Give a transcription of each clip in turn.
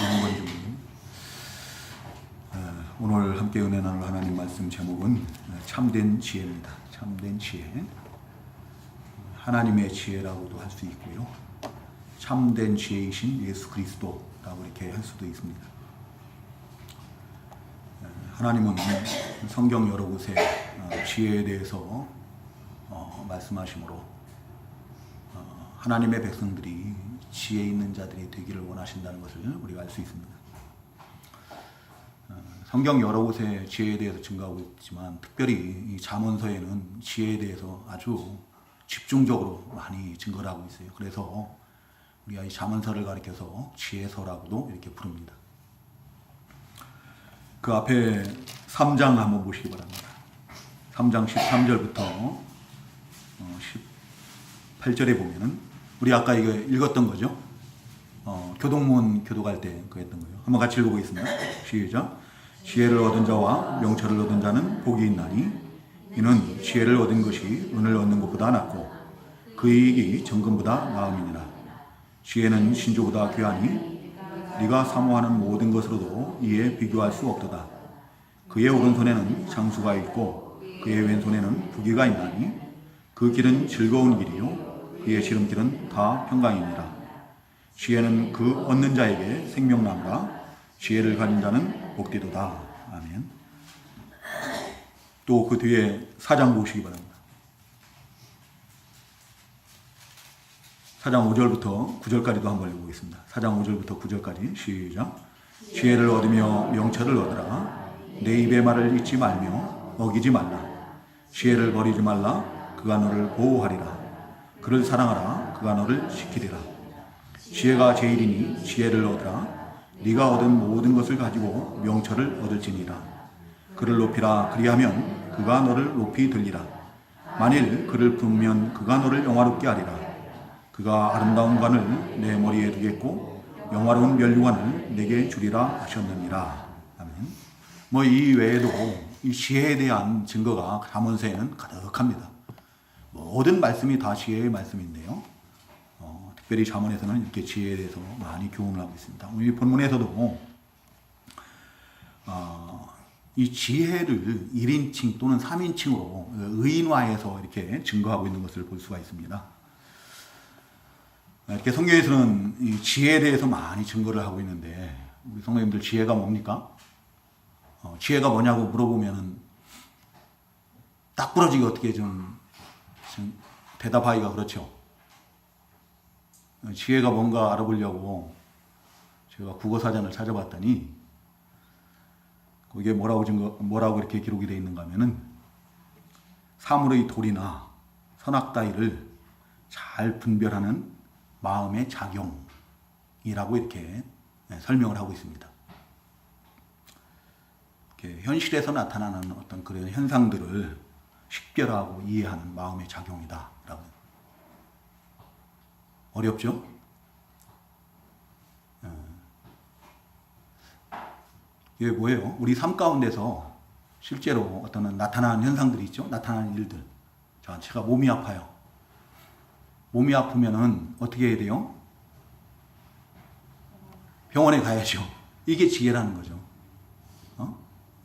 영건주님, 오늘 함께 은혜 나눌 하나님 말씀 제목은 참된 지혜입니다. 참된 지혜, 하나님의 지혜라고도 할 수 있고요, 참된 지혜이신 예수 그리스도라고 이렇게 할 수도 있습니다. 하나님은 성경 여러 곳에 지혜에 대해서 말씀하시므로 하나님의 백성들이 지혜 있는 자들이 되기를 원하신다는 것을 우리가 알 수 있습니다. 성경 여러 곳에 지혜에 대해서 증거하고 있지만 특별히 이 잠언서에는 지혜에 대해서 아주 집중적으로 많이 증거를 하고 있어요. 그래서 우리가 이 잠언서를 가리켜서 지혜서라고도 이렇게 부릅니다. 그 앞에 3장 한번 보시기 바랍니다. 3장 13절부터 18절에 보면은 우리 아까 이거 읽었던 거죠. 교동문 교도갈 때 그 했던 거예요. 한번 같이 읽어보겠습니다. 시작. 지혜를 얻은 자와 명철을 얻은 자는 복이 있나니 이는 지혜를 얻은 것이 은을 얻는 것보다 낫고 그 이익이 정금보다 나음이니라. 지혜는 신조보다 귀하니 네가 사모하는 모든 것으로도 이에 비교할 수 없도다. 그의 오른손에는 장수가 있고 그의 왼손에는 부귀가 있나니 그 길은 즐거운 길이요 그의 지름길은 다 평강이니라. 지혜는 그 얻는 자에게 생명나무라. 지혜를 가진 자는 복되도다. 아멘. 또 그 뒤에 4장 보시기 바랍니다. 4장 5절부터 9절까지도 한번 읽어보겠습니다. 4장 5절부터 9절까지 시작. 지혜를 얻으며 명철을 얻으라. 내 입의 말을 잊지 말며 어기지 말라. 지혜를 버리지 말라. 그가 너를 보호하리라. 그를 사랑하라. 그가 너를 지키리라. 지혜가 제일이니 지혜를 얻으라. 네가 얻은 모든 것을 가지고 명철을 얻을지니라. 그를 높이라. 그리하면 그가 너를 높이 들리라. 만일 그를 품으면 그가 너를 영화롭게 하리라. 그가 아름다운 관을 내 머리에 두겠고 영화로운 면류관을 내게 주리라 하셨느니라. 아멘. 뭐 이 외에도 이 지혜에 대한 증거가 잠언서에는 가득합니다. 모든 말씀이 다 지혜의 말씀인데요. 특별히 잠언에서는 이렇게 지혜에 대해서 많이 교훈을 하고 있습니다. 이 본문에서도 이 지혜를 1인칭 또는 3인칭으로 의인화해서 이렇게 증거하고 있는 것을 볼 수가 있습니다. 이렇게 성경에서는 이 지혜에 대해서 많이 증거를 하고 있는데 우리 성도님들 지혜가 뭡니까? 지혜가 뭐냐고 물어보면은 딱 부러지게 어떻게 좀 대답하기가 그렇죠. 지혜가 뭔가 알아보려고 제가 국어사전을 찾아봤더니 거기에 뭐라고 이렇게 기록이 되어 있는가 하면은 사물의 도리나 선악 따위를 잘 분별하는 마음의 작용이라고 이렇게 설명을 하고 있습니다. 이렇게 현실에서 나타나는 어떤 그런 현상들을 식별하고 이해하는 마음의 작용이다라고. 어렵죠? 이게 뭐예요? 우리 삶 가운데서 실제로 어떤 나타나는 현상들이 있죠? 나타나는 일들. 자, 제가 몸이 아파요. 몸이 아프면은 어떻게 해야 돼요? 병원에 가야죠. 이게 지혜라는 거죠.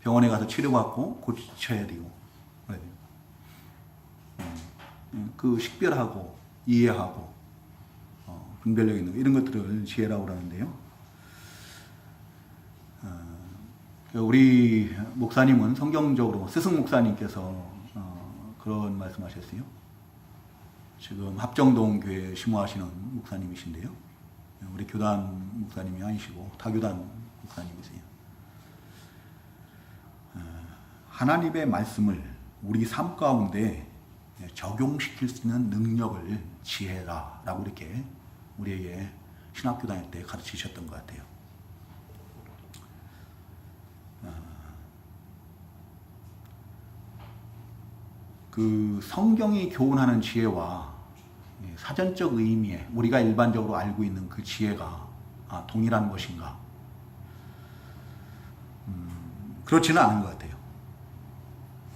병원에 가서 치료받고 고쳐야 되고. 그래야 돼요. 그 식별하고 이해하고 분별력 있는 이런 것들을 지혜라고 하는데요. 우리 목사님은 성경적으로 스승 목사님께서 그런 말씀하셨어요. 지금 합정동 교회에 심호하시는 목사님이신데요. 우리 교단 목사님이 아니시고 타교단 목사님이세요. 하나님의 말씀을 우리 삶 가운데 적용시킬 수 있는 능력을 지혜라라고 이렇게 우리에게 신학교 다닐 때 가르치셨던 것 같아요. 그 성경이 교훈하는 지혜와 사전적 의미의 우리가 일반적으로 알고 있는 그 지혜가 동일한 것인가? 그렇지는 않은 것 같아요.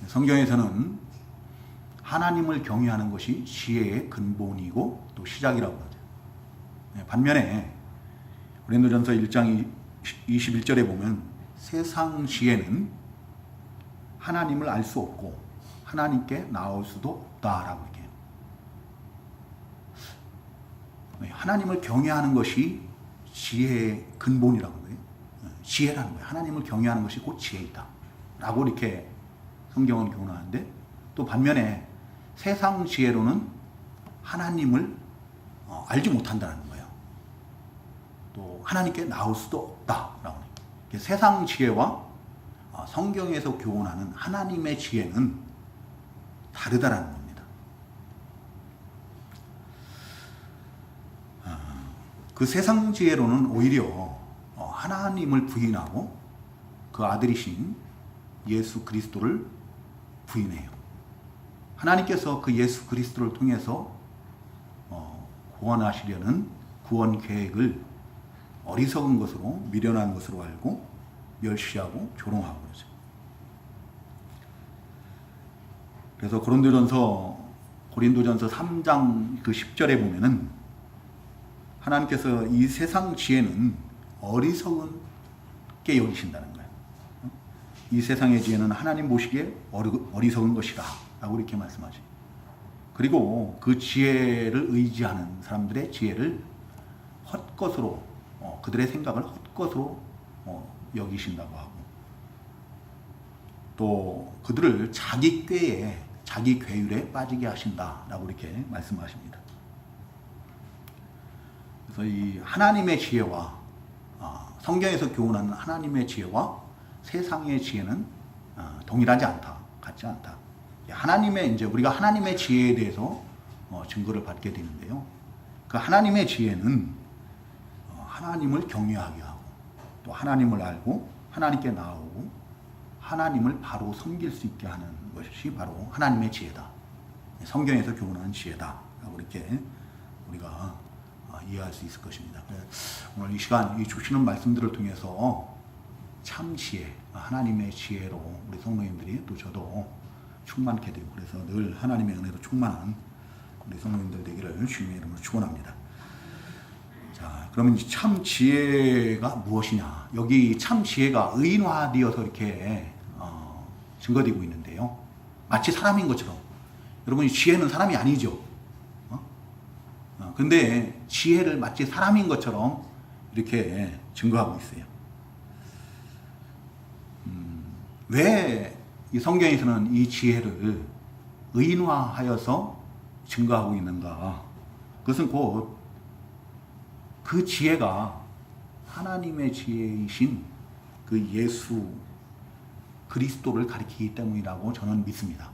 성경에서는 하나님을 경외하는 것이 지혜의 근본이고 또 시작이라고 하죠. 반면에 고린도전서 1장 21절에 보면 세상 지혜는 하나님을 알 수 없고 하나님께 나올 수도 없다라고 얘기해요. 하나님을 경외하는 것이 지혜의 근본이라고 해요. 지혜라는 거예요. 하나님을 경외하는 것이 곧 지혜이다 라고 이렇게 성경은 교훈하는데, 또 반면에 세상 지혜로는 하나님을 알지 못한다는 거예요. 또 하나님께 나올 수도 없다라고 해요. 세상 지혜와 성경에서 교훈하는 하나님의 지혜는 다르다라는 겁니다. 그 세상 지혜로는 오히려 하나님을 부인하고 그 아들이신 예수 그리스도를 부인해요. 하나님께서 그 예수 그리스도를 통해서 구원하시려는 구원 계획을 어리석은 것으로, 미련한 것으로 알고 멸시하고 조롱하고 그러죠. 그래서 고린도전서 3장 그 10절에 보면은 하나님께서 이 세상 지혜는 어리석은 게 여기신다는 거예요. 이 세상의 지혜는 하나님 보시기에 어리석은 것이다 라고 이렇게 말씀하죠. 그리고 그 지혜를 의지하는 사람들의 지혜를 헛것으로, 그들의 생각을 헛것으로 여기신다고 하고, 또 그들을 자기 꾀에, 자기 괴율에 빠지게 하신다라고 이렇게 말씀하십니다. 그래서 이 하나님의 지혜와 성경에서 교훈하는 하나님의 지혜와 세상의 지혜는 동일하지 않다, 같지 않다. 하나님의, 이제 우리가 하나님의 지혜에 대해서 증거를 받게 되는데요. 그 하나님의 지혜는 하나님을 경외하게 하고, 또 하나님을 알고 하나님께 나오고 하나님을 바로 섬길 수 있게 하는 것이 바로 하나님의 지혜다. 성경에서 교훈하는 지혜다 라고 이렇게 우리가 이해할 수 있을 것입니다. 오늘 이 시간 이 주시는 말씀들을 통해서 참 지혜, 하나님의 지혜로 우리 성도님들이, 또 저도 충만케 되고, 그래서 늘 하나님의 은혜로 충만한 우리 성도님들 되기를 주님의 이름으로 축원합니다. 자, 그러면 참 지혜가 무엇이냐? 여기 참 지혜가 의인화되어서 이렇게 증거되고 있는데요. 마치 사람인 것처럼. 여러분, 지혜는 사람이 아니죠. 근데 지혜를 마치 사람인 것처럼 이렇게 증거하고 있어요. 왜 이 성경에서는 이 지혜를 의인화하여서 증거하고 있는가? 그것은 곧 그 지혜가 하나님의 지혜이신 그 예수 그리스도를 가리키기 때문이라고 저는 믿습니다.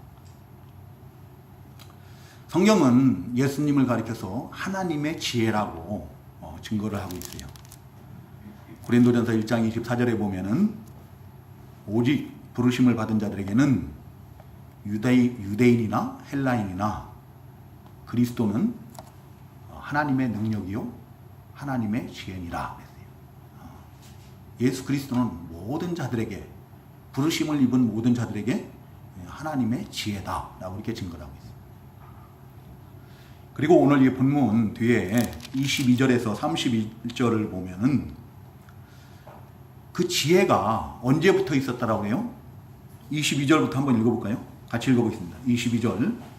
성경은 예수님을 가리켜서 하나님의 지혜라고 증거를 하고 있어요. 고린도전서 1장 24절에 보면은 오직 부르심을 받은 자들에게는 유대인이나 헬라인이나 그리스도는 하나님의 능력이요 하나님의 지혜니라. 예수 그리스도는 모든 자들에게, 부르심을 입은 모든 자들에게 하나님의 지혜다라고 이렇게 증거하고 있습니다. 그리고 오늘 이 본문 뒤에 22절에서 31절을 보면은 그 지혜가 언제부터 있었다라고 해요? 22절부터 한번 읽어볼까요? 같이 읽어보겠습니다. 22절.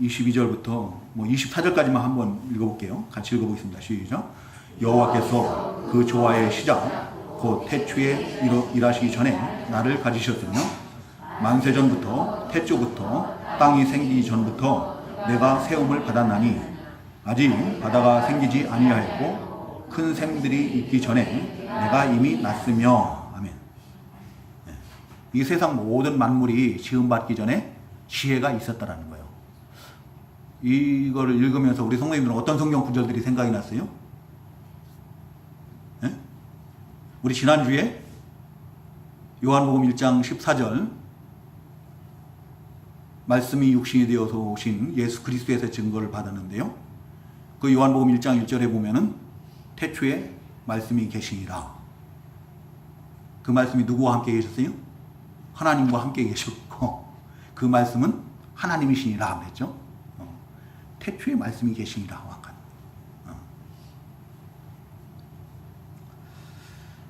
22절부터 24절까지만 한번 읽어볼게요. 같이 읽어보겠습니다. 시작. 여호와께서 그 조화의 시작 곧 태초에 일하시기 전에 나를 가지셨으며 만세전부터 태초부터 땅이 생기기 전부터 내가 세움을 받았나니 아직 바다가 생기지 아니하였고 큰 샘들이 있기 전에 내가 이미 났으며. 아멘. 이 세상 모든 만물이 지음받기 전에 지혜가 있었다라는 거예요. 이거를 읽으면서 우리 성도님들은 어떤 성경 구절들이 생각이 났어요? 네? 우리 지난주에 요한복음 1장 14절 말씀이 육신이 되어서 오신 예수 그리스도에서 증거를 받았는데요. 그 요한복음 1장 1절에 보면은 태초에 말씀이 계시니라. 그 말씀이 누구와 함께 계셨어요? 하나님과 함께 계셨고 그 말씀은 하나님이시니라 그랬죠. 태초에 말씀이 계시니라.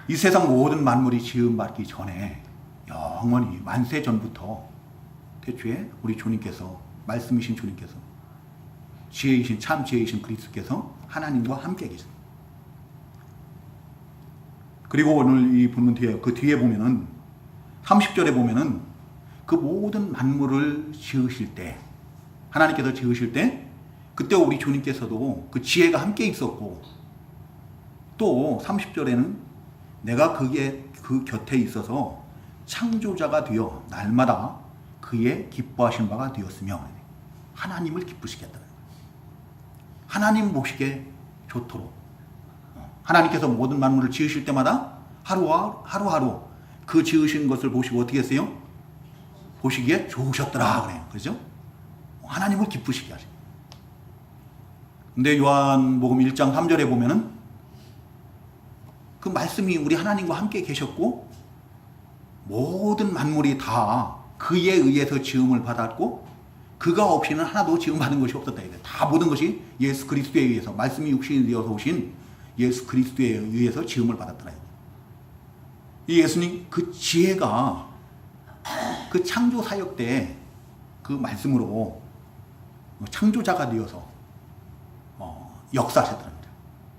이 세상 모든 만물이 지음받기 전에 영원히 만세 전부터 태초에 우리 주님께서, 말씀이신 주님께서, 지혜이신, 참 지혜이신 그리스도께서 하나님과 함께 계십니다. 그리고 오늘 이 본문 뒤에, 그 뒤에 보면은 30절에 보면은 그 모든 만물을 지으실 때, 하나님께서 지으실 때 그때 우리 주님께서도 그 지혜가 함께 있었고, 또 30절에는 내가 그 곁에 있어서 창조자가 되어 날마다 그의 기뻐하신 바가 되었으며, 하나님을 기쁘시겠다는 거예요. 하나님 보시기에 좋도록, 하나님께서 모든 만물을 지으실 때마다 하루하루 그 지으신 것을 보시고 어떻게 했어요? 보시기에 좋으셨더라 그래요. 그죠? 하나님을 기쁘시게 하십니다. 근데 요한복음 1장 3절에 보면은 그 말씀이 우리 하나님과 함께 계셨고 모든 만물이 다 그에 의해서 지음을 받았고 그가 없이는 하나도 지음받은 것이 없었다. 다 모든 것이 예수 그리스도에 의해서, 말씀이 육신이 되어서 오신 예수 그리스도에 의해서 지음을 받았더라. 이 예수님 그 지혜가 그 창조 사역 때 그 말씀으로 창조자가 되어서 역사하셨다는 거죠.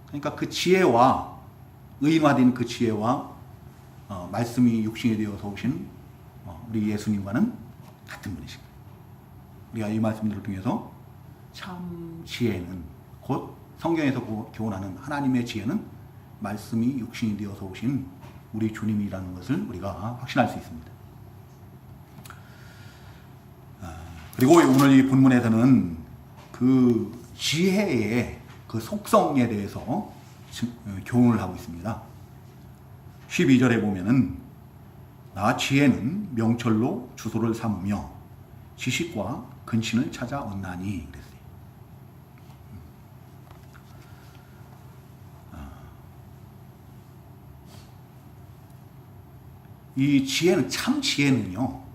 그러니까 그 지혜와, 의인화된 그 지혜와 말씀이 육신이 되어서 오신 우리 예수님과는 같은 분이십니다. 우리가 이 말씀들을 통해서 참 지혜는, 곧 성경에서 교훈하는 하나님의 지혜는 말씀이 육신이 되어서 오신 우리 주님이라는 것을 우리가 확신할 수 있습니다. 그리고 오늘 이 본문에서는 그 지혜의 그 속성에 대해서 교훈을 하고 있습니다. 12절에 보면은 나 지혜는 명철로 주소를 삼으며 지식과 근신을 찾아 얻나니 그랬어요. 이 지혜는, 참 지혜는요,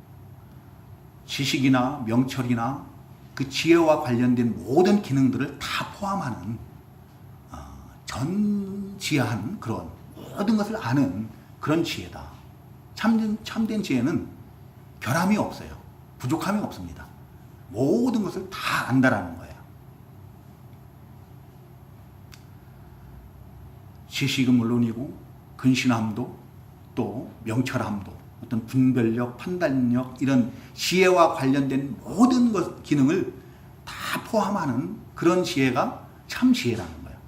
지식이나 명철이나 그 지혜와 관련된 모든 기능들을 다 포함하는 전지한 그런 모든 것을 아는 그런 지혜다. 참된 지혜는 결함이 없어요. 부족함이 없습니다. 모든 것을 다 안다라는 거예요. 지식은 물론이고 근신함도, 또 명철함도, 어떤 분별력, 판단력, 이런 지혜와 관련된 모든 기능을 다 포함하는 그런 지혜가 참 지혜라는 거예요.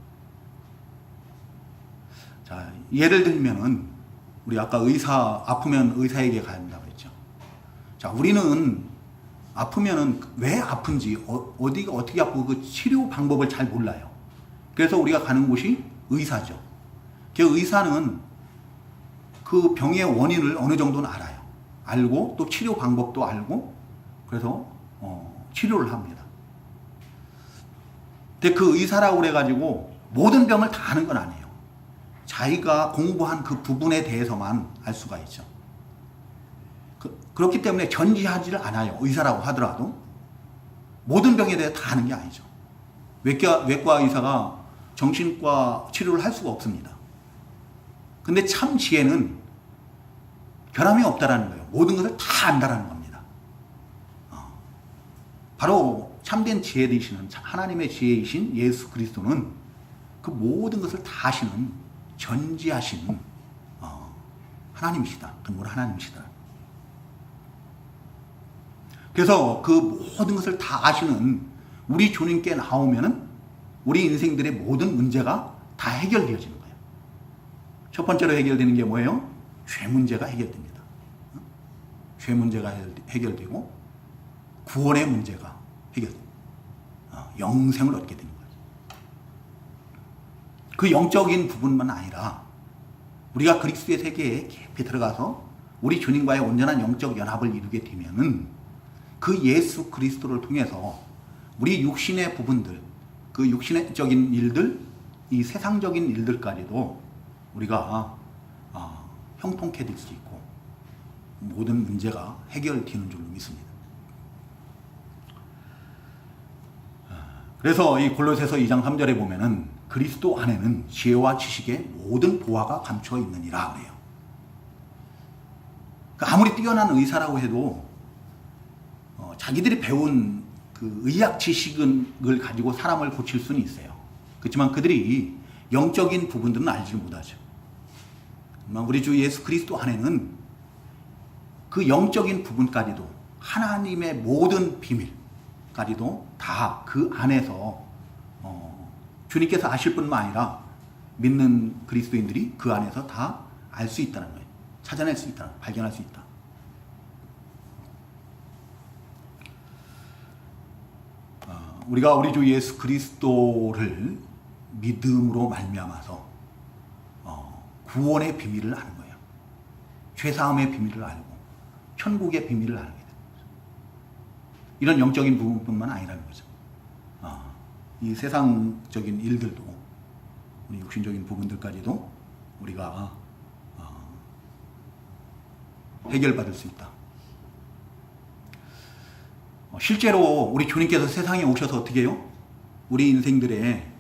자, 예를 들면은 우리 아까 아프면 의사에게 가야 한다고 그랬죠. 자, 우리는 아프면은 왜 아픈지, 어디가 어떻게 아프고 그 치료 방법을 잘 몰라요. 그래서 우리가 가는 곳이 의사죠. 그 의사는 그 병의 원인을 어느 정도는 알아요. 알고 또 치료 방법도 알고, 그래서 치료를 합니다. 근데 그 의사라고 그래가지고 모든 병을 다 아는 건 아니에요. 자기가 공부한 그 부분에 대해서만 알 수가 있죠. 그렇기 때문에 전지하지를 않아요. 의사라고 하더라도 모든 병에 대해 다 아는 게 아니죠. 외과 의사가 정신과 치료를 할 수가 없습니다. 근데 참 지혜는 결함이 없다라는 거예요. 모든 것을 다 안다라는 겁니다. 바로 참된 지혜 되시는 하나님의 지혜이신 예수 그리스도는 그 모든 것을 다 아시는 전지하시는 하나님이시다. 근본 하나님이시다. 그래서 그 모든 것을 다 아시는 우리 주님께 나오면은 우리 인생들의 모든 문제가 다 해결되어지는 거예요. 첫 번째로 해결되는 게 뭐예요? 죄 문제가 해결됩니다. 죄 문제가 해결되고 구원의 문제가 해결됩니다. 영생을 얻게 되는 거예요. 그 영적인 부분만 아니라 우리가 그리스도의 세계에 깊이 들어가서 우리 주님과의 온전한 영적 연합을 이루게 되면은 그 예수 그리스도를 통해서 우리 육신의 부분들, 그 육신적인 일들, 이 세상적인 일들까지도 우리가 형통케 될 수 있고 모든 문제가 해결되는 줄로 믿습니다. 그래서 이 골로새서 2장 3절에 보면은 그리스도 안에는 지혜와 지식의 모든 보화가 감춰 있느니라 그래요. 아무리 뛰어난 의사라고 해도 자기들이 배운 그 의학 지식을 가지고 사람을 고칠 수는 있어요. 그렇지만 그들이 영적인 부분들은 알지 못하죠. 우리 주 예수 그리스도 안에는 그 영적인 부분까지도 하나님의 모든 비밀까지도 다 그 안에서 주님께서 아실 뿐만 아니라 믿는 그리스도인들이 그 안에서 다 알 수 있다는 거예요. 찾아낼 수 있다, 발견할 수 있다. 우리가 우리 주 예수 그리스도를 믿음으로 말미암아서 구원의 비밀을 아는 거예요. 죄사함의 비밀을 알고 천국의 비밀을 알게 됩니다. 이런 영적인 부분뿐만 아니라는 거죠. 이 세상적인 일들도 우리 육신적인 부분들까지도 우리가 해결받을 수 있다. 실제로 우리 주님께서 세상에 오셔서 어떻게 해요? 우리 인생들의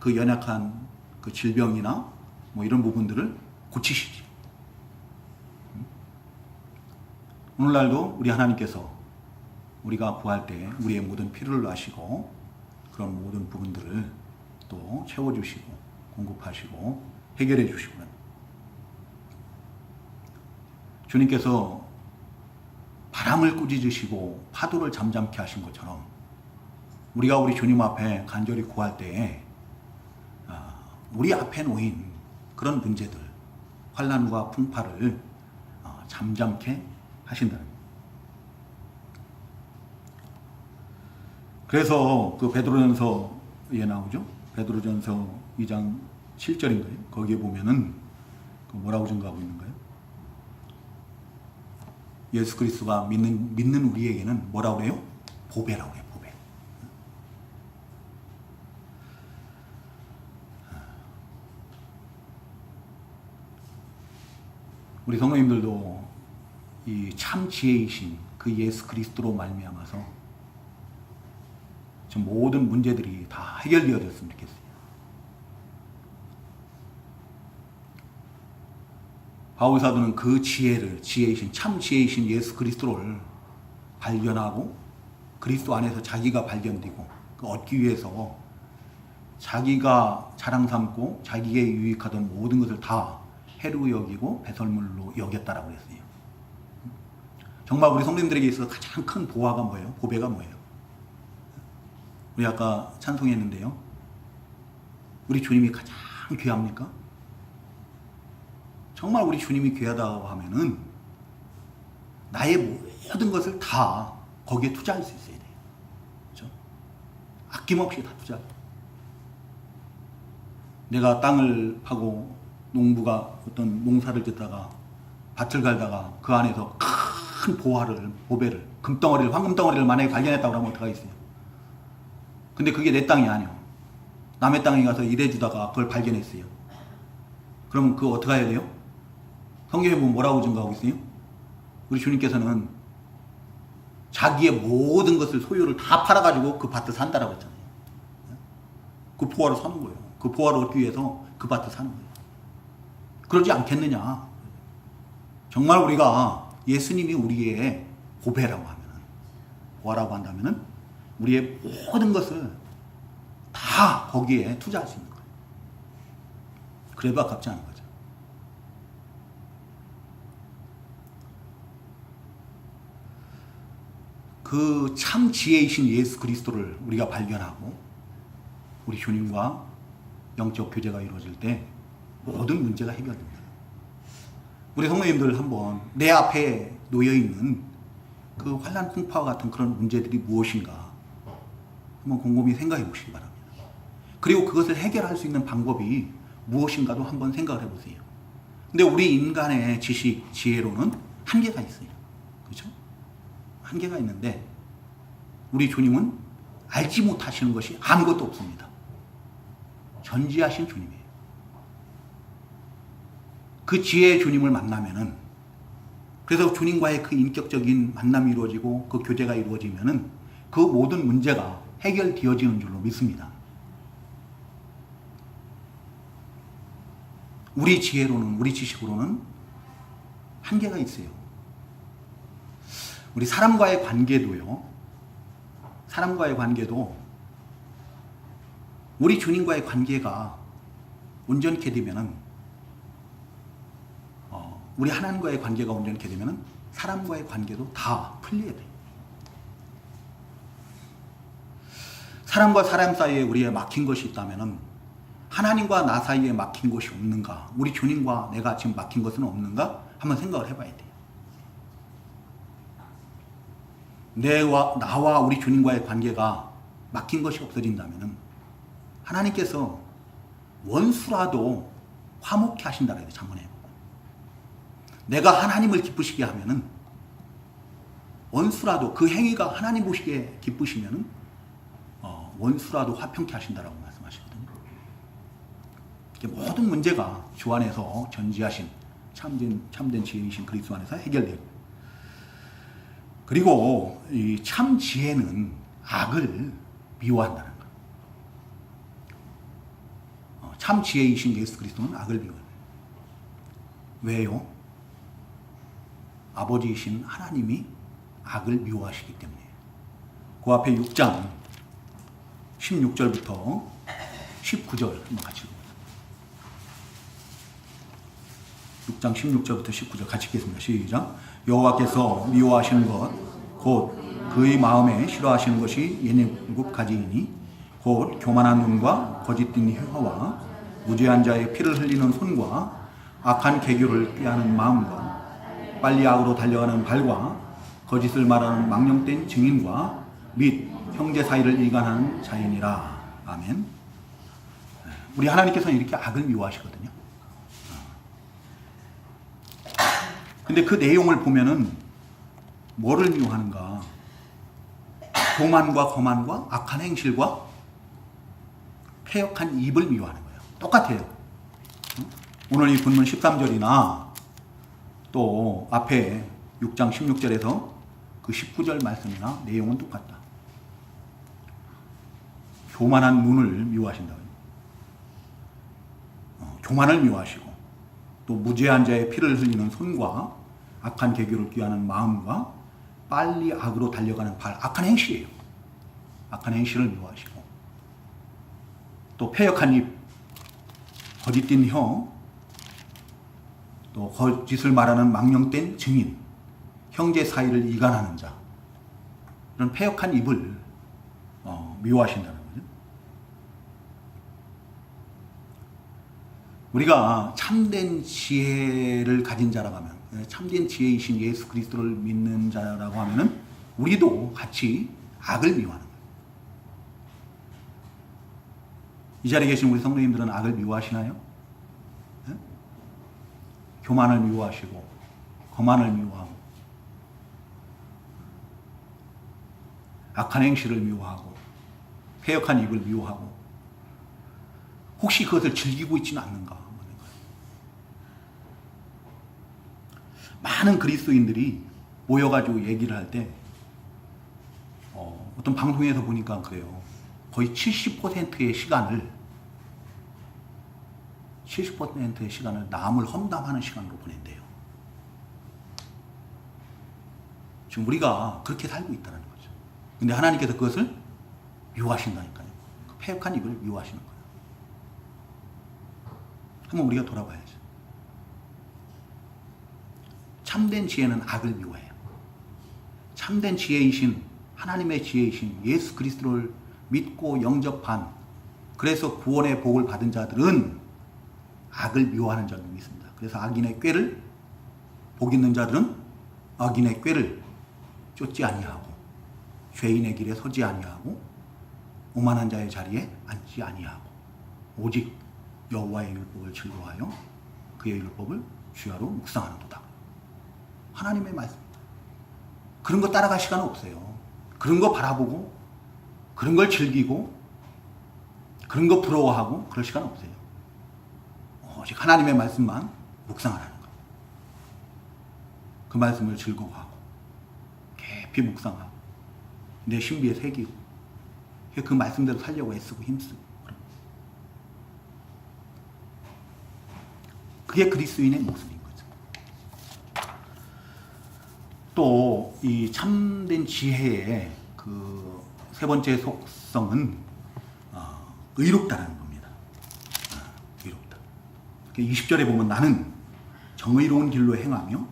그 연약한 그 질병이나 뭐 이런 부분들을 고치시지. 오늘날도 우리 하나님께서 우리가 구할 때 우리의 모든 필요를 아시고 그런 모든 부분들을 또 채워주시고 공급하시고 해결해 주시고 주님께서 바람을 꾸짖으시고 파도를 잠잠케 하신 것처럼 우리가 우리 주님 앞에 간절히 구할 때에 우리 앞에 놓인 그런 문제들, 환난과 풍파를 잠잠케 하신다는 거예요. 그래서 그 베드로전서에 나오죠. 베드로전서 2장 7절인가요? 거기에 보면은 뭐라고 증거하고 있는가요? 예수 그리스도가 믿는 우리에게는 뭐라고 그래요? 보배라고 해요. 보배. 우리 성도님들도 이 참 지혜이신 그 예수 그리스도로 말미암아서 저 모든 문제들이 다 해결되어졌으면 좋겠어요. 바울 사도는 그 지혜이신 참 지혜이신 예수 그리스도를 발견하고 그리스도 안에서 자기가 발견되고 얻기 위해서 자기가 자랑 삼고 자기에게 유익하던 모든 것을 다 해로 여기고 배설물로 여겼다라고 했어요. 정말 우리 성도님들에게 있어서 가장 큰 보화가 뭐예요? 보배가 뭐예요? 우리 아까 찬송했는데요. 우리 주님이 가장 귀합니까? 정말 우리 주님이 귀하다고 하면은 나의 모든 것을 다 거기에 투자할 수 있어야 돼요. 그렇죠? 아낌없이 다 투자. 내가 땅을 파고 농부가 어떤 농사를 짓다가 밭을 갈다가 그 안에서 큰 보배를, 금덩어리를, 황금덩어리를 만약에 발견했다고 하면 어떡하겠어요? 근데 그게 내 땅이 아니야. 남의 땅에 가서 일해주다가 그걸 발견했어요. 그러면 그거 어떻게 해야 돼요? 성경에 보면 뭐라고 증거하고 있어요? 우리 주님께서는 자기의 모든 것을 소유를 다 팔아가지고 그 밭을 산다라고 했잖아요. 그 보화를 사는 거예요. 그 보화를 얻기 위해서 그 밭을 사는 거예요. 그러지 않겠느냐? 정말 우리가 예수님이 우리의 보배라고 하면은, 보화라고 한다면은 우리의 모든 것을 다 거기에 투자할 수 있는 거예요. 그래도 아깝지 않은 거죠. 그 참 지혜이신 예수 그리스도를 우리가 발견하고 우리 주님과 영적 교제가 이루어질 때 모든 문제가 해결됩니다. 우리 성도님들 한번 내 앞에 놓여있는 그 환난 풍파와 같은 그런 문제들이 무엇인가 한번 곰곰이 생각해 보시기 바랍니다. 그리고 그것을 해결할 수 있는 방법이 무엇인가도 한번 생각을 해보세요. 근데 우리 인간의 지식, 지혜로는 한계가 있어요. 그렇죠? 한계가 있는데 우리 주님은 알지 못하시는 것이 아무것도 없습니다. 전지하신 주님이에요. 그 지혜의 주님을 만나면은, 그래서 주님과의 그 인격적인 만남이 이루어지고 그 교제가 이루어지면은 그 모든 문제가 해결되어지는 줄로 믿습니다. 우리 지혜로는, 우리 지식으로는 한계가 있어요. 우리 사람과의 관계도요. 사람과의 관계도 우리 주님과의 관계가 온전케 되면은 우리 하나님과의 관계가 온전케 되면은 사람과의 관계도 다 풀려야 돼요. 사람과 사람 사이에 우리에 막힌 것이 있다면은 하나님과 나 사이에 막힌 것이 없는가? 우리 주님과 내가 지금 막힌 것은 없는가? 한번 생각을 해봐야 돼요. 나와 우리 주님과의 관계가 막힌 것이 없어진다면은 하나님께서 원수라도 화목케 하신다 그래요. 잠언에. 내가 하나님을 기쁘시게 하면은 원수라도 그 행위가 하나님 보시기에 기쁘시면은 원수라도 화평케 하신다라고 말씀하시거든요. 모든 문제가 주 안에서 전지하신 참된 지혜이신 그리스도 안에서 해결돼요. 그리고 이 참 지혜는 악을 미워한다는 거예요. 참 지혜이신 예수 그리스도는 악을 미워해요. 왜요? 아버지이신 하나님이 악을 미워하시기 때문이에요. 그 앞에 6장 16절부터 19절 한번 같이 읽어보세요. 6장 16절부터 19절 같이 읽겠습니다. 시작. 여호와께서 미워하시는 것 곧 그의 마음에 싫어하시는 것이 일곱 가지이니 곧 교만한 눈과 거짓된 혀와 무죄한 자의 피를 흘리는 손과 악한 계교를 꾀하는 마음과 빨리 악으로 달려가는 발과 거짓을 말하는 망령된 증인과 및 형제 사이를 일관하는 자이니라. 아멘. 우리 하나님께서는 이렇게 악을 미워하시거든요. 근데 그 내용을 보면은 뭐를 미워하는가? 교만과 거만과 악한 행실과 패역한 입을 미워하는 거예요. 똑같아요. 오늘 이 본문 13절이나 또 앞에 6장 16절에서 그 19절 말씀이나 내용은 똑같다. 교만한 눈을 미워하신다고요. 교만을 미워하시고 또 무죄한 자의 피를 흘리는 손과 악한 계교를 꾀하는 마음과 빨리 악으로 달려가는 발, 악한 행실이에요. 악한 행실을 미워하시고 또 패역한 입, 거짓된 혀, 또 거짓을 말하는 망령된 증인, 형제 사이를 이간하는 자, 이런 패역한 입을 미워하신다는 거죠. 우리가 참된 지혜를 가진 자라고 하면, 참된 지혜이신 예수 그리스도를 믿는 자라고 하면은 우리도 같이 악을 미워하는 거예요. 이 자리에 계신 우리 성도님들은 악을 미워하시나요? 네? 교만을 미워하시고 거만을 미워하고 악한 행실을 미워하고 패역한 입을 미워하고 혹시 그것을 즐기고 있지는 않는가? 많은 그리스도인들이 모여가지고 얘기를 할 때 어떤 방송에서 보니까 그래요. 거의 70%의 시간을 남을 험담하는 시간으로 보낸대요. 지금 우리가 그렇게 살고 있다는 거죠. 근데 하나님께서 그것을 미워하신다니까요. 그 패역한 입을 미워하시는 거예요. 한번 우리가 돌아봐야죠. 참된 지혜는 악을 미워해요. 참된 지혜이신 하나님의 지혜이신 예수 그리스도를 믿고 영접한, 그래서 구원의 복을 받은 자들은 악을 미워하는 자를 믿습니다. 그래서 악인의 꾀를, 복 있는 자들은 악인의 꾀를 쫓지 아니하고 죄인의 길에 서지 아니하고 오만한 자의 자리에 앉지 아니하고 오직 여호와의 율법을 즐거워하여 그의 율법을 주야로 묵상하는도다. 하나님의 말씀입니다. 그런 거 따라갈 시간은 없어요. 그런 거 바라보고 그런 걸 즐기고 그런 거 부러워하고 그럴 시간은 없어요. 오직 하나님의 말씀만 묵상하라는 거예요. 그 말씀을 즐거워하고 깊이 묵상하고 내 신비에 새기고 그 말씀대로 살려고 애쓰고 힘쓰고. 그게 그리스도인의 모습인 거죠. 또 이 참된 지혜의 그 세 번째 속성은 의롭다라는 겁니다. 의롭다. 20절에 보면 나는 정의로운 길로 행하며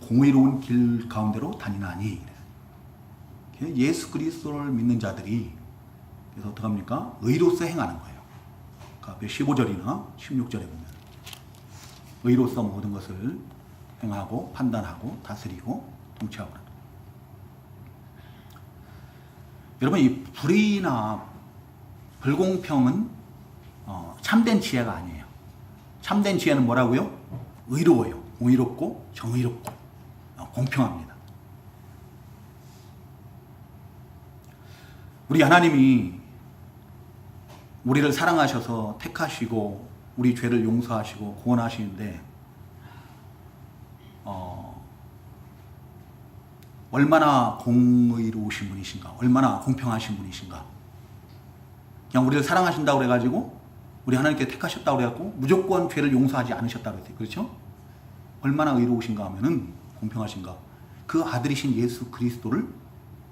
공의로운 길 가운데로 다니나니. 예수 그리스도를 믿는 자들이 그래서 어떻게 합니까? 의로서 행하는 거예요. 그 앞에 15절이나 16절에 보면 의로서 모든 것을 행하고 판단하고 다스리고 통치하고. 여러분, 이 불의나 불공평은 참된 지혜가 아니에요. 참된 지혜는 뭐라고요? 의로워요. 공의롭고 정의롭고 공평합니다. 우리 하나님이 우리를 사랑하셔서 택하시고 우리 죄를 용서하시고 구원하시는데 얼마나 공의로우신 분이신가, 얼마나 공평하신 분이신가. 그냥 우리를 사랑하신다고 그래가지고 우리 하나님께 택하셨다고 그래갖고 무조건 죄를 용서하지 않으셨다고 그랬어요. 그렇죠? 얼마나 의로우신가 하면은 공평하신가. 그 아들이신 예수 그리스도를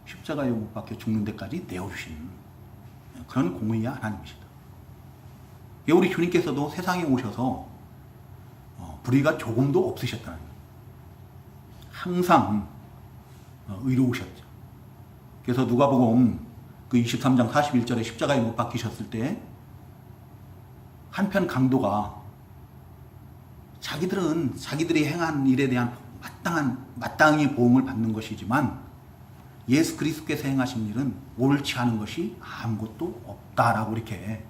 십자가에 못 박혀 죽는 데까지 내어주신 그런 공의의 하나님이시다. 우리 주님께서도 세상에 오셔서 불의가 조금도 없으셨다는 거예요. 항상 의로우셨죠. 그래서 누가복음 그 23장 41절에 십자가에 못 박히셨을 때 한편 강도가 자기들은 자기들이 행한 일에 대한 마땅히 보응을 받는 것이지만 예수 그리스도께서 행하신 일은 옳지 않은 것이 아무것도 없다라고 이렇게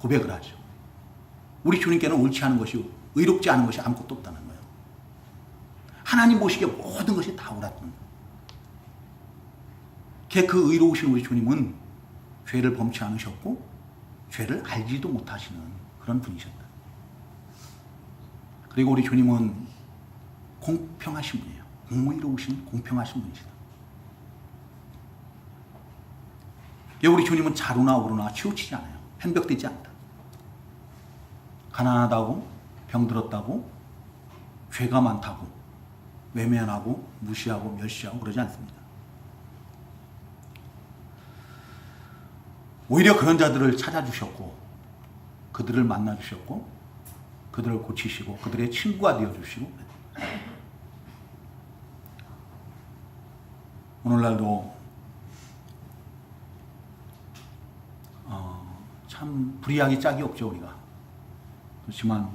고백을 하죠. 우리 주님께는 옳지 않은 것이, 의롭지 않은 것이 아무것도 없다는 거예요. 하나님 보시기에 모든 것이 다 옳았던 거예요. 그 의로우신 우리 주님은 죄를 범치 않으셨고 죄를 알지도 못하시는 그런 분이셨다. 그리고 우리 주님은 공평하신 분이에요. 공의로우신 공평하신 분이시다. 우리 주님은 자루나 오르나 치우치지 않아요. 편벽되지 않다. 가난하다고, 병들었다고, 죄가 많다고 외면하고 무시하고 멸시하고 그러지 않습니다. 오히려 그런 자들을 찾아주셨고 그들을 만나주셨고 그들을 고치시고 그들의 친구가 되어주시고. 오늘날도 참 불의하기 짝이 없죠. 우리가. 그렇지만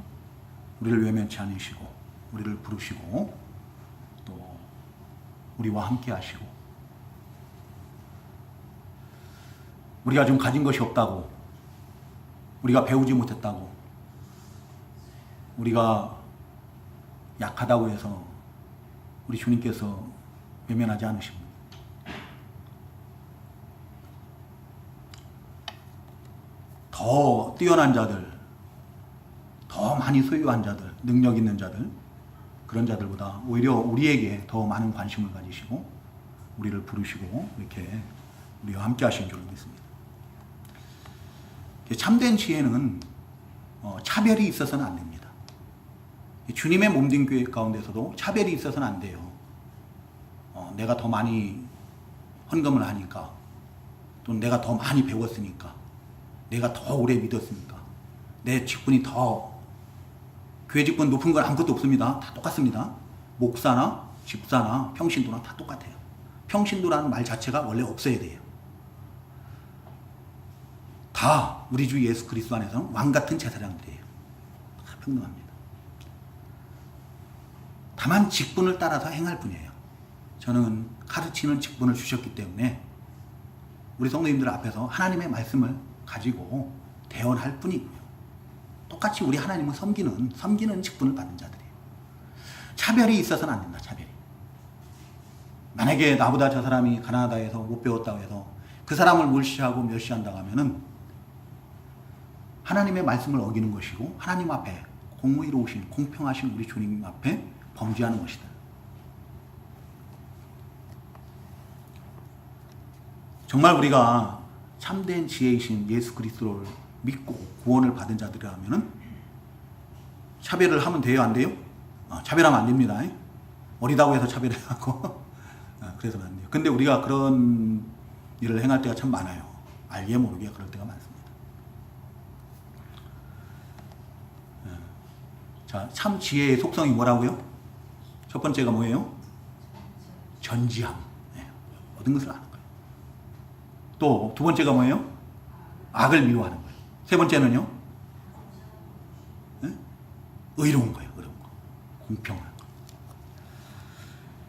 우리를 외면치 않으시고 우리를 부르시고 또 우리와 함께 하시고 우리가 좀 가진 것이 없다고, 우리가 배우지 못했다고, 우리가 약하다고 해서 우리 주님께서 외면하지 않으십니다. 더 뛰어난 자들, 더 많이 소유한 자들, 능력 있는 자들, 그런 자들보다 오히려 우리에게 더 많은 관심을 가지시고 우리를 부르시고 이렇게 우리와 함께 하신 줄 믿습니다. 참된 지혜는 차별이 있어서는 안 됩니다. 주님의 몸된 교회 가운데서도 차별이 있어서는 안 돼요. 내가 더 많이 헌금을 하니까, 또 내가 더 많이 배웠으니까, 내가 더 오래 믿었으니까, 내 직분이 더, 교회 직분 높은 건 아무것도 없습니다. 다 똑같습니다. 목사나 집사나 평신도나 다 똑같아요. 평신도라는 말 자체가 원래 없어야 돼요. 다 우리 주 예수 그리스도 안에서는 왕같은 제사장들이에요. 다 평등합니다. 다만 직분을 따라서 행할 뿐이에요. 저는 가르치는 직분을 주셨기 때문에 우리 성도님들 앞에서 하나님의 말씀을 가지고 대언할 뿐이고요. 똑같이 우리 하나님을 섬기는 직분을 받은 자들이에요. 차별이 있어서는 안 된다. 차별이. 만약에 나보다 저 사람이 가나다다 해서 못 배웠다고 해서 그 사람을 무시하고 멸시한다고 하면은 하나님의 말씀을 어기는 것이고 하나님 앞에 공의로우신 공평하신 우리 주님 앞에 범죄하는 것이다. 정말 우리가 참된 지혜이신 예수 그리스도를 믿고 구원을 받은 자들이라면은 차별을 하면 돼요, 안 돼요? 차별하면 안 됩니다. 어리다고 해서 차별해갖고 그래서는 안 돼요. 근데 우리가 그런 일을 행할 때가 참 많아요. 알게 모르게 그럴 때가 많습니다. 자, 참 지혜의 속성이 뭐라고요? 첫 번째가 뭐예요? 전지함. 모든 것을 아는 거예요. 또 두 번째가 뭐예요? 악을 미워하는 거예요. 세 번째는요? 의로운 거예요. 의로운 거. 공평한 거.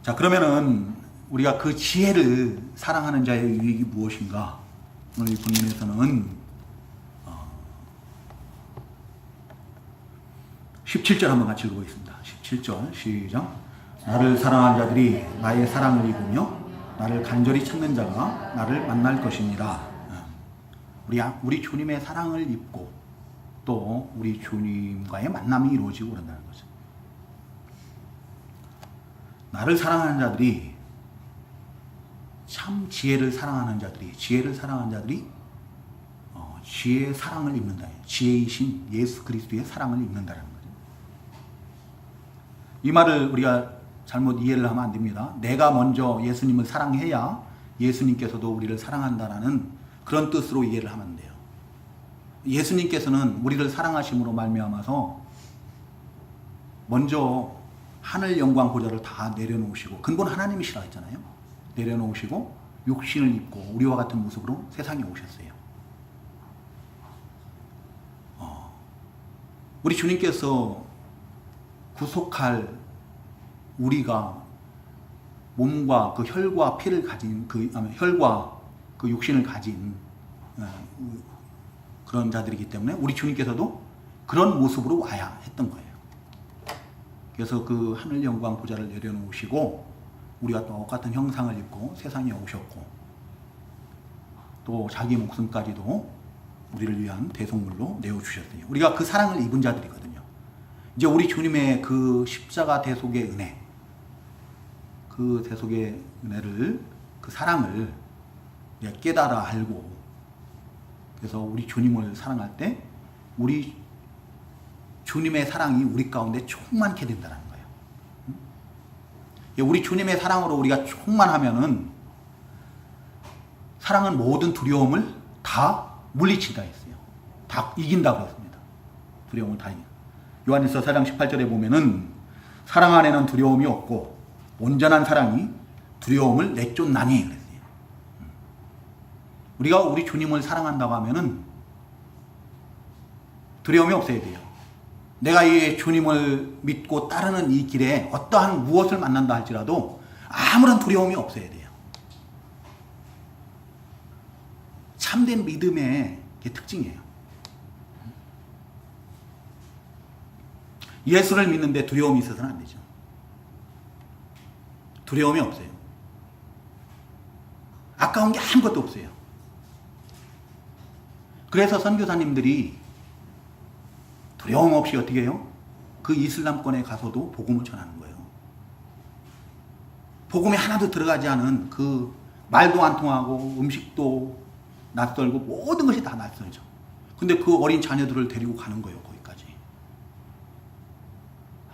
자, 그러면은 우리가 그 지혜를 사랑하는 자의 유익이 무엇인가? 오늘 이 본문에서는 17절 한번 같이 읽어보겠습니다. 17절 시작. 나를 사랑하는 자들이 나의 사랑을 입으며 나를 간절히 찾는 자가 나를 만날 것이니라. 우리 주님의 사랑을 입고 또 우리 주님과의 만남이 이루어지고 그런다는 거죠. 나를 사랑하는 자들이 참 지혜를 사랑하는 자들이 지혜의 사랑을 입는다. 지혜이신 예수 그리스도의 사랑을 입는다는 거죠. 이 말을 우리가 잘못 이해를 하면 안 됩니다. 내가 먼저 예수님을 사랑해야 예수님께서도 우리를 사랑한다라는 그런 뜻으로 이해를 하면 안 돼요. 예수님께서는 우리를 사랑하심으로 말미암아서 먼저 하늘 영광 보좌를 다 내려놓으시고, 근본 하나님이시라 했잖아요. 내려놓으시고 육신을 입고 우리와 같은 모습으로 세상에 오셨어요. 우리 주님께서 구속할 우리가 몸과 그 혈과 피를 가진 혈과 그 육신을 가진 그런 자들이기 때문에 우리 주님께서도 그런 모습으로 와야 했던 거예요. 그래서 그 하늘 영광 보좌를 내려놓으시고 우리가 똑같은 형상을 입고 세상에 오셨고 또 자기 목숨까지도 우리를 위한 대속물로 내어주셨어요. 우리가 그 사랑을 입은 자들이거든요. 이제 우리 주님의 그 십자가 대속의 은혜, 그 대속의 은혜를, 그 사랑을 깨달아 알고, 그래서 우리 주님을 사랑할 때 우리 주님의 사랑이 우리 가운데 충만케 된다는 거예요. 우리 주님의 사랑으로 우리가 충만하면은 사랑은 모든 두려움을 다 물리친다 했어요. 다 이긴다고 했습니다. 두려움을 다 이긴다. 요한일서 4장 18절에 보면은 사랑 안에는 두려움이 없고 온전한 사랑이 두려움을 내쫓나니 그랬어요. 우리가 우리 주님을 사랑한다고 하면은 두려움이 없어야 돼요. 내가 이 주님을 믿고 따르는 이 길에 어떠한 무엇을 만난다 할지라도 아무런 두려움이 없어야 돼요. 참된 믿음의 특징이에요. 예수를 믿는데 두려움이 있어서는 안 되죠. 두려움이 없어요. 아까운 게 아무것도 없어요. 그래서 선교사님들이 두려움 없이 어떻게 해요? 그 이슬람권에 가서도 복음을 전하는 거예요. 복음이 하나도 들어가지 않은 그 말도 안 통하고 음식도 낯설고 모든 것이 다 낯설죠. 근데 그 어린 자녀들을 데리고 가는 거예요. 거기까지.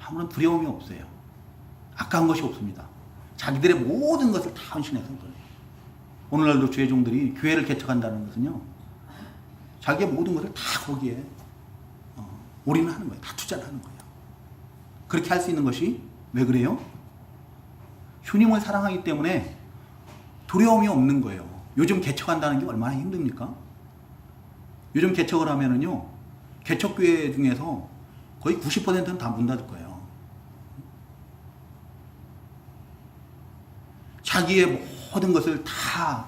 아무런 두려움이 없어요. 아까운 것이 없습니다. 자기들의 모든 것을 다 헌신해서 그래요. 오늘날도 주의 종들이 교회를 개척한다는 것은요, 자기의 모든 것을 다 거기에 올인하는 거예요. 다 투자를 하는 거예요. 그렇게 할 수 있는 것이 왜 그래요? 주님을 사랑하기 때문에 두려움이 없는 거예요. 요즘 개척한다는 게 얼마나 힘듭니까? 요즘 개척을 하면은요, 개척교회 중에서 거의 90%는 다 문 닫을 거예요. 자기의 모든 것을 다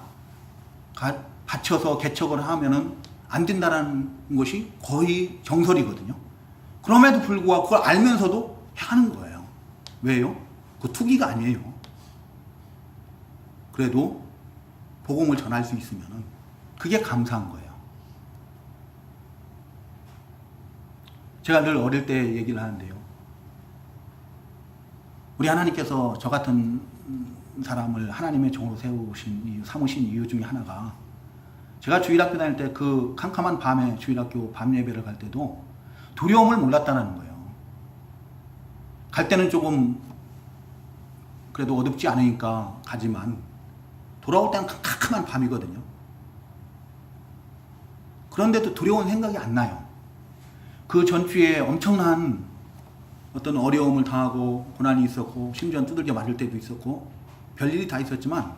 바쳐서 개척을 하면은 안 된다는 것이 거의 정설이거든요. 그럼에도 불구하고 그걸 알면서도 하는 거예요. 왜요? 그 투기가 아니에요. 그래도 복음을 전할 수 있으면은 그게 감사한 거예요. 제가 늘 어릴 때 얘기를 하는데요. 우리 하나님께서 저 같은 사람을 하나님의 종으로 삼으신 이유 중에 하나가, 제가 주일학교 다닐 때 그 캄캄한 밤에 주일학교 밤 예배를 갈 때도 두려움을 몰랐다는 거예요. 갈 때는 조금 그래도 어둡지 않으니까 가지만 돌아올 때는 캄캄한 밤이거든요. 그런데도 두려운 생각이 안 나요. 그 전주에 엄청난 어떤 어려움을 당하고 고난이 있었고 심지어 두들겨 맞을 때도 있었고 별일이 다 있었지만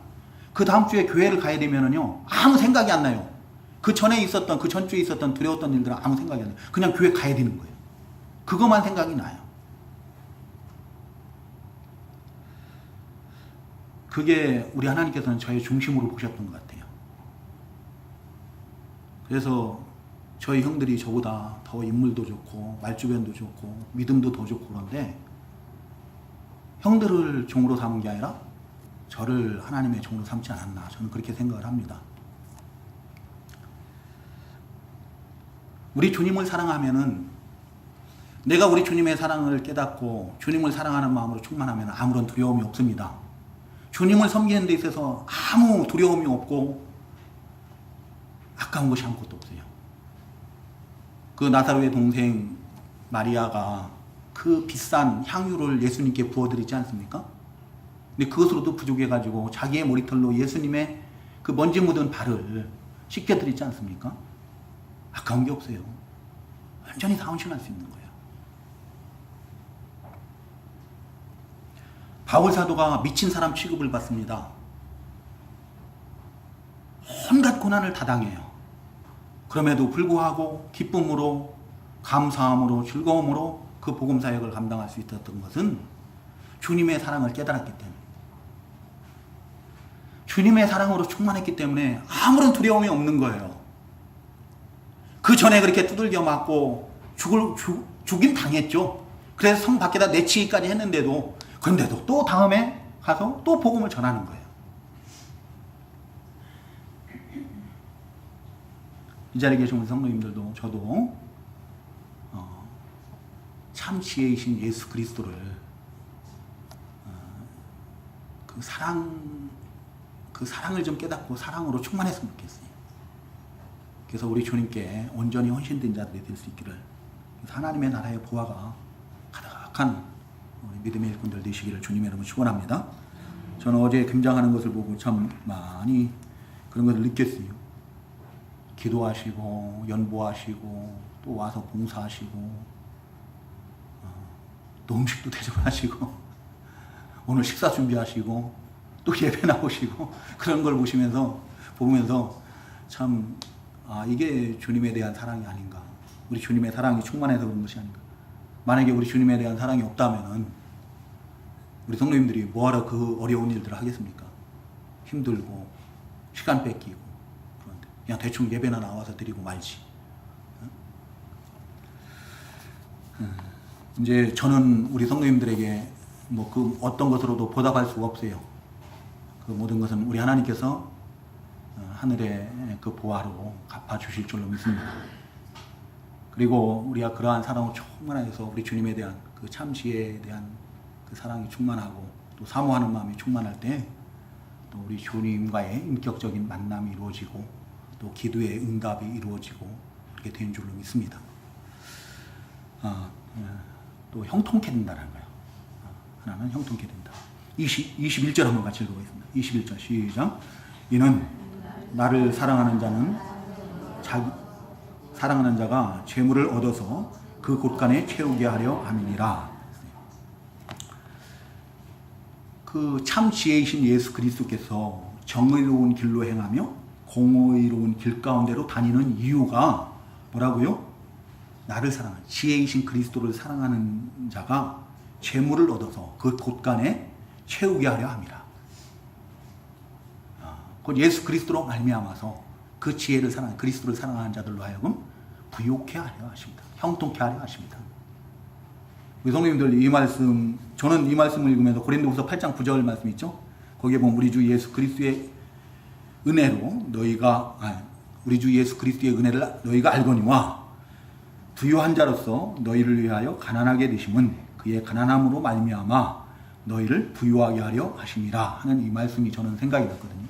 그 다음 주에 교회를 가야 되면은요 아무 생각이 안 나요. 그 전에 있었던 그 전주에 있었던 두려웠던 일들은 아무 생각이 안 나요. 그냥 교회 가야 되는 거예요. 그것만 생각이 나요. 그게 우리 하나님께서는 저의 중심으로 보셨던 것 같아요. 그래서 저희 형들이 저보다 더 인물도 좋고 말주변도 좋고 믿음도 더 좋고 그런데 형들을 종으로 삼은 게 아니라 저를 하나님의 종으로 삼지 않았나 저는 그렇게 생각을 합니다. 우리 주님을 사랑하면은 내가 우리 주님의 사랑을 깨닫고 주님을 사랑하는 마음으로 충만하면 아무런 두려움이 없습니다. 주님을 섬기는 데 있어서 아무 두려움이 없고 아까운 것이 아무것도 없어요. 그 나사로의 동생 마리아가 그 비싼 향유를 예수님께 부어드리지 않습니까? 근데 그것으로도 부족해가지고 자기의 머리털로 예수님의 그 먼지 묻은 발을 씻겨드리지 않습니까? 아까운 게 없어요. 완전히 다 헌신할 수 있는 거예요. 바울 사도가 미친 사람 취급을 받습니다. 온갖 고난을 다 당해요. 그럼에도 불구하고 기쁨으로 감사함으로 즐거움으로 그 복음 사역을 감당할 수 있었던 것은 주님의 사랑을 깨달았기 때문에 주님의 사랑으로 충만했기 때문에 아무런 두려움이 없는 거예요. 그 전에 그렇게 두들겨 맞고 죽임 당했죠. 그래서 성 밖에다 내치기까지 했는데도 그런데도 또 다음에 가서 또 복음을 전하는 거예요. 이 자리에 계신 우리 성도님들도 저도 참 지혜이신 예수 그리스도를 그 사랑을 좀 깨닫고 사랑으로 충만했으면 좋겠어요. 그래서 우리 주님께 온전히 헌신된 자들이 될 수 있기를 하나님의 나라의 보화가 가득한 우리 믿음의 일꾼들 되시기를 주님의 이름으로 축원합니다. 저는 어제 금장하는 것을 보고 참 많이 그런 것을 느꼈어요. 기도하시고 연보하시고 또 와서 봉사하시고 또 음식도 대접하시고 오늘 식사 준비하시고 또 예배 나오시고 그런 걸 보면서 참 이게 주님에 대한 사랑이 아닌가. 우리 주님의 사랑이 충만해서 그런 것이 아닌가. 만약에 우리 주님에 대한 사랑이 없다면 우리 성도님들이 뭐하러 그 어려운 일들을 하겠습니까? 힘들고 시간 뺏기고 그런데 그냥 대충 예배나 나와서 드리고 말지. 이제 저는 우리 성도님들에게 뭐 그 어떤 것으로도 보답할 수가 없어요. 그 모든 것은 우리 하나님께서 하늘의 그 보화로 갚아주실 줄로 믿습니다. 그리고 우리가 그러한 사랑을 충만해서 우리 주님에 대한 그 참 지혜에 대한 그 사랑이 충만하고 또 사모하는 마음이 충만할 때 또 우리 주님과의 인격적인 만남이 이루어지고 또 기도의 응답이 이루어지고 그렇게 된 줄로 믿습니다. 또 형통케 된다는 거예요. 하나는 형통케 된다. 21절 한번 같이 읽어보겠습니다. 21절 시작. 이는 나를 사랑하는 자가 재물을 얻어서 그 곳간에 채우게 하려 함이니라. 그 참 지혜이신 예수 그리스도께서 정의로운 길로 행하며 공의로운 길 가운데로 다니는 이유가 뭐라고요? 나를 사랑하는 지혜이신 그리스도를 사랑하는 자가 재물을 얻어서 그 곳간에 채우게 하려 함이라. 곧 예수 그리스도로 말미암아서 그 지혜를 사랑하는 그리스도를 사랑하는 자들로 하여금 부욕해 하려 하십니다. 형통케 하려 하십니다. 우리 성도님들 이 말씀, 저는 이 말씀을 읽으면서 고린도후서 8장 9절 말씀 있죠? 거기에 보면 우리 주 예수 그리스도의 은혜로 우리 주 예수 그리스도의 은혜를 너희가 알거니와 부유한 자로서 너희를 위하여 가난하게 되심은 그의 가난함으로 말미암아 너희를 부유하게 하려 하심이라 하는 이 말씀이 저는 생각이 났거든요.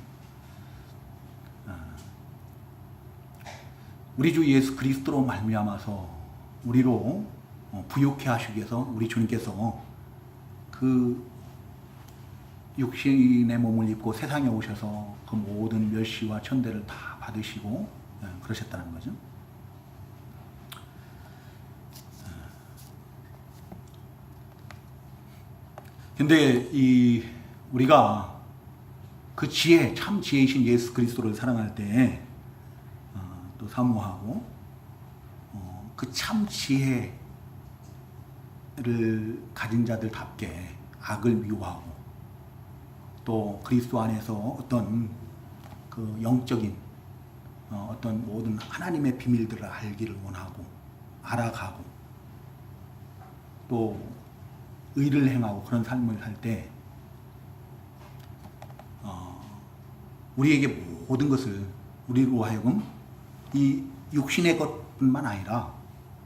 우리 주 예수 그리스도로 말미암아서 우리로 부욕해 하시기 위해서 우리 주님께서 그 육신의 몸을 입고 세상에 오셔서 그 모든 멸시와 천대를 다 받으시고 그러셨다는 거죠. 근데 우리가 그 참 지혜이신 예수 그리스도를 사랑할 때 또 사모하고 그 참 지혜를 가진 자들답게 악을 미워하고 또 그리스도 안에서 어떤 그 영적인 어떤 모든 하나님의 비밀들을 알기를 원하고 알아가고 또 의를 행하고 그런 삶을 할 때 우리에게 모든 것을 우리로 하여금 이 육신의 것뿐만 아니라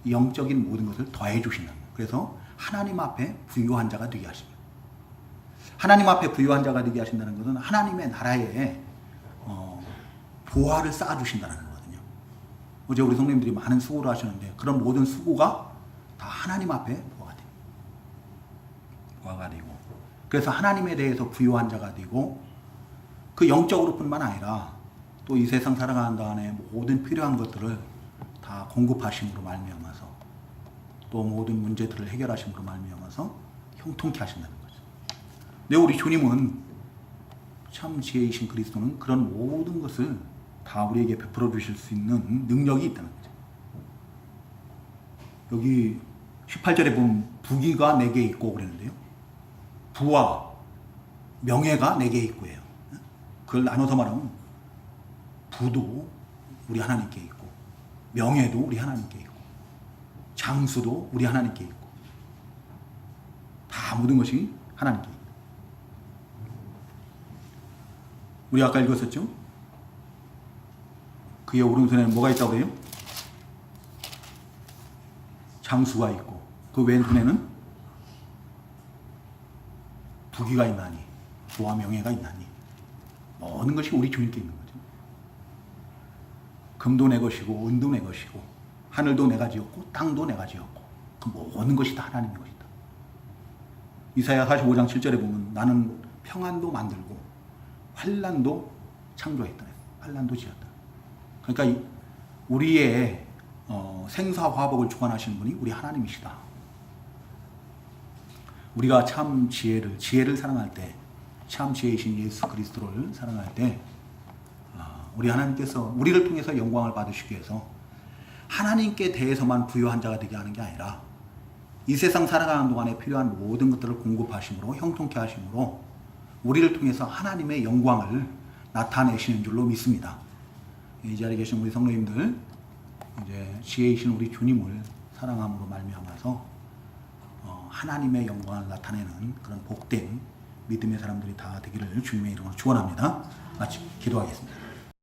영적인 모든 것을 더해 주신다. 그래서 하나님 앞에 부유한 자가 되게 하십니다. 하나님 앞에 부유한 자가 되게 하신다는 것은 하나님의 나라에 보화를 쌓아주신다는 거거든요. 어제 우리 성도님들이 많은 수고를 하셨는데 그런 모든 수고가 다 하나님 앞에 보화가 되고 그래서 하나님에 대해서 부유한 자가 되고 그 영적으로뿐만 아니라 또 이 세상 살아가는 동안에 모든 필요한 것들을 다 공급하심으로 말미암아서 또 모든 문제들을 해결하심으로 말미암아서 형통케 하신다는 거죠. 근데 우리 주님은 참 지혜이신 그리스도는 그런 모든 것을 다 우리에게 베풀어 주실 수 있는 능력이 있다는 거죠. 여기 18절에 보면 부귀가 내게 있고 그랬는데요. 부와 명예가 내게 있고예요. 그걸 나눠서 말하면 부도 우리 하나님께 있고 명예도 우리 하나님께 있고 장수도 우리 하나님께 있고 다 모든 것이 하나님께 있고 우리 아까 읽었었죠? 그의 오른손에는 뭐가 있다고 그래요? 장수가 있고 그 왼손에는 부귀가 있나니 부와 명예가 있나니 모든 것이 우리 주님께 있는 거죠. 금도 내 것이고 은도 내 것이고 하늘도 내가 지었고 땅도 내가 지었고 그 모든 것이 다 하나님의 것이다. 이사야 45장 7절에 보면 나는 평안도 만들고 환난도 창조했다. 환난도 지었다. 그러니까 우리의 생사화복을 주관하시는 분이 우리 하나님이시다. 우리가 참 지혜를 사랑할 때 참 지혜이신 예수 그리스도를 사랑할 때 우리 하나님께서 우리를 통해서 영광을 받으시기 위해서 하나님께 대해서만 부유한 자가 되게 하는 게 아니라 이 세상 살아가는 동안에 필요한 모든 것들을 공급하심으로 형통케 하심으로 우리를 통해서 하나님의 영광을 나타내시는 줄로 믿습니다. 이 자리에 계신 우리 성도님들 이제 지혜이신 우리 주님을 사랑함으로 말미암아서 하나님의 영광을 나타내는 그런 복된 믿음의 사람들이 다 되기를 주님의 이름으로 축원합니다. 마치 기도하겠습니다.